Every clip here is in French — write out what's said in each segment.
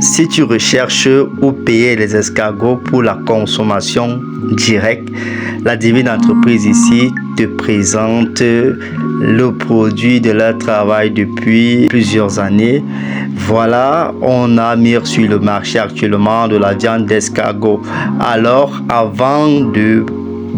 si tu recherches où payer les escargots pour la consommation directe, la Divine Entreprise ici te présente le produit de leur travail depuis plusieurs années. Voilà, on a mis sur le marché actuellement de la viande d'escargot. Alors, avant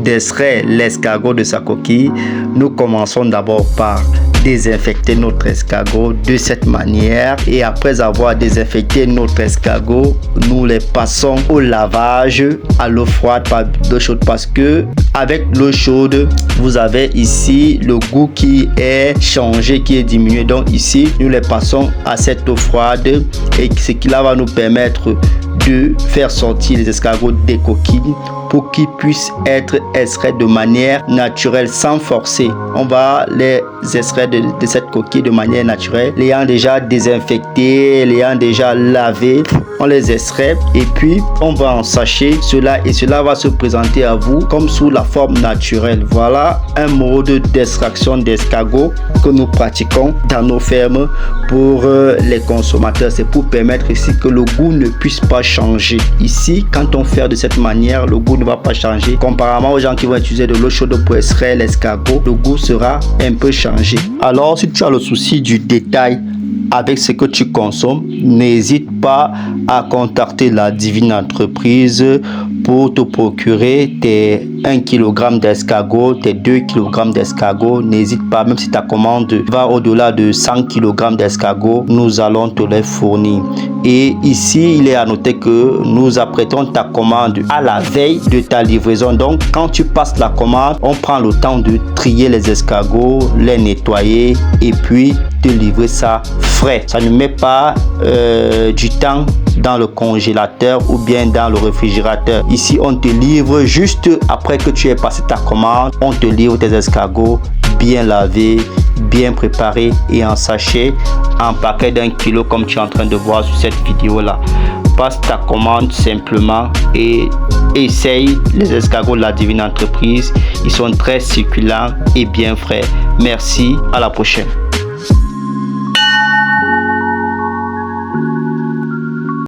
d'extraire l'escargot de sa coquille, nous commençons d'abord par désinfecter notre escargot de cette manière, et après avoir désinfecté notre escargot, nous les passons au lavage à l'eau froide, pas d'eau chaude, parce que avec l'eau chaude vous avez ici le goût qui est changé, qui est diminué. Donc ici nous les passons à cette eau froide, et ce qui là va nous permettre de faire sortir les escargots des coquilles pour qu'ils puissent être extraits de manière naturelle sans forcer. On va les extraire de cette coquille de manière naturelle, l'ayant déjà désinfecté, l'ayant déjà lavé. On les extrait et puis on va en sachet cela, et cela va se présenter à vous comme sous la forme naturelle. Voilà un mode d'extraction d'escargot que nous pratiquons dans nos fermes pour les consommateurs. C'est pour permettre ici que le goût ne puisse pas changer. Ici, quand on fait de cette manière, le goût ne va pas changer. Comparément aux gens qui vont utiliser de l'eau chaude pour extraire l'escargot, le goût sera un peu changé. Alors, si tu as le souci du détail avec ce que tu consommes, n'hésite pas à contacter la Divine Entreprise pour te procurer tes 1 kg d'escargot, tes 2 kg d'escargot. N'hésite pas, même si ta commande va au-delà de 100 kg d'escargot, nous allons te les fournir. Et ici, il est à noter que nous apprêtons ta commande à la veille de ta livraison. Donc, quand tu passes la commande, on prend le temps de trier les escargots, les nettoyer et puis te livrer ça frais. Ça ne met pas du temps dans le congélateur ou bien dans le réfrigérateur. Ici, on te livre juste après que tu aies passé ta commande. On te livre tes escargots bien lavés, bien préparés et en sachet, en paquet d'1 kilo comme tu es en train de voir sur cette vidéo là. Passe ta commande simplement et essaye les escargots de la Divine Entreprise. Ils sont très succulents et bien frais. Merci, à la prochaine.